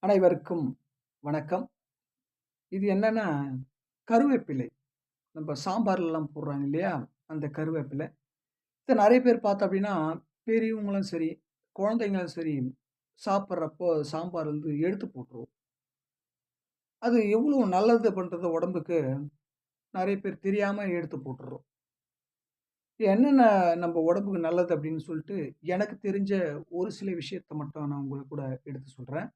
அனைவருக்கும் வணக்கம். இது என்னன்னா, கருவேப்பிலை. நம்ம சாம்பார்லலாம் போடுறாங்க இல்லையா? அந்த கருவேப்பிலை. இத நெறைய பேர் பார்த்தோம் அப்டின்னா, பெரியவங்களும் சரி, குழந்தைங்களும் சரி, சாப்பிடுறப்போ சாம்பார் எடுத்து போட்டுருவோம். அது எவ்வளோ நல்லது பண்றது உடம்புக்கு, நெறைய பேர் தெரியாம எடுத்து போட்டுர்றோம். என்னென்ன நம்ம உடம்புக்கு நல்லது அப்டின்னு சொல்ட்டு, எனக்கு தெரிஞ்ச ஒரு சில விஷயத்த மட்டும் நான் உங்க கூட எடுத்து சொல்றேன்.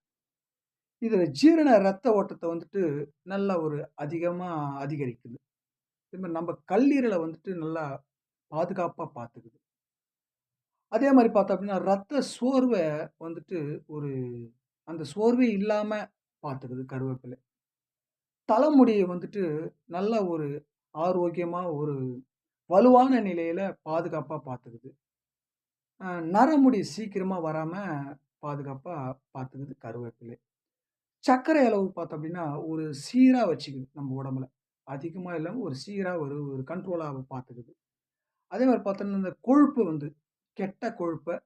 இது ஜீரண ரத்த ஓட்டத்த நல்லா அதிகமா அதிகரிக்குது. இது மாரி நம்ம கல்லீரல நல்லா பாதுகாப்பா பார்த்துக்குது. அதே மாரி பார்த்தோம் அப்டின்னா, ரத்த சோர்வ வந்துட்டு ஒரு அந்த சோர்வே இல்லாம பார்த்துக்குது கருவேப்பிலை. தலைமுடிய நல்ல ஒரு ஆரோக்கியமா வலுவான நிலையில பாதுகாப்பா பார்த்துக்குது. நரமுடி சீக்கிரமா வராம பாதுகாப்பா பார்த்துக்குது கருவேப்பிலை. சர்க்கரை அளவு பார்த்தோம் அப்டின்னா, ஒரு சீரா வச்சுக்குது நம்ம உடம்புல. அதிகமா இல்லாம ஒரு சீரா ஒரு ஒரு கண்ட்ரோலா பார்த்துக்குது. அதே மாரி பார்த்தோம்னா, இந்த கொழுப்பு கெட்ட கொழுப்ப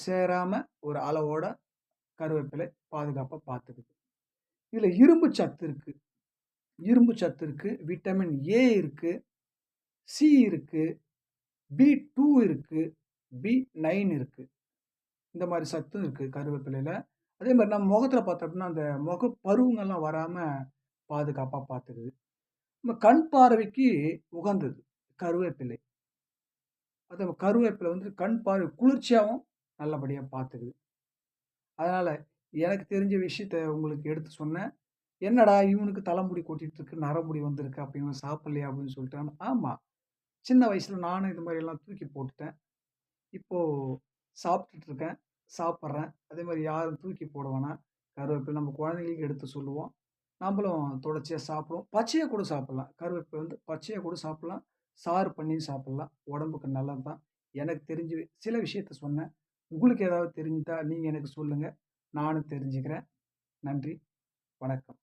சேராம ஒரு அளவோட கருவேப்பிலை பாதுகாப்பா பார்த்துக்குது. இதுல இரும்பு சத்து இருக்கு. இரும்பு சத்து இருக்கு. விட்டமின் ஏ இருக்கு. சி இருக்கு. பி2 இருக்கு. பி9 இருக்கு. இந்த மாரி சத்தும் இருக்கு கருவேப்பிலையில. அதே மாரி நம்ம முகத்துல பார்த்தோம் அப்டின்னா, அந்த முக பருவங்கள்லாம் வராம பாதுகாப்பா பார்த்துக்குது. நம்ம கண் பார்வைக்கு உகந்தது கருவேப்பிலை. அது கருவேப்பிலை கண் பார்வை குளிர்ச்சியாவும் நல்லபடியா பார்த்துக்குது. அதனால எனக்கு தெரிஞ்ச விஷயத்த உங்களுக்கு எடுத்து சொன்னேன். "என்னடா இவனுக்கு தலைமுடி கொட்டிட்டு இருக்கு, நரமுடி வந்திருக்கு. அப்ப இவன் சாப்பிடலையா?" அப்படின்னு சொல்லிட்டாங்க. ஆமா. சின்ன வயசுல நானும் இது மாரி எல்லாம் தூக்கி போட்டுட்டேன். இப்போ சாப்பிட்டுட்டு இருக்கேன். சாப்பிடுறேன். அதே மாரி யாரும் தூக்கி போட வேணாம். கருவேப்பிலை நம்ம குழந்தைகளுக்கு எடுத்து சொல்லுவோம். நம்பளும் தொடர்ச்சியா சாப்பிடுவோம். பச்சையா கூட சாப்பிடலாம். கருவேப்பிலை பச்சையா கூட சாப்பிடலாம். சாறு பண்ணி சாப்பிடலாம். உடம்புக்கு நல்லது தான். எனக்கு தெரிஞ்சு சில விஷயத்த சொன்னேன். உங்களுக்கு ஏதாவது தெரிஞ்சா நீங்க எனக்கு சொல்லுங்க. நானும் தெரிஞ்சுக்கிறேன். நன்றி. வணக்கம்.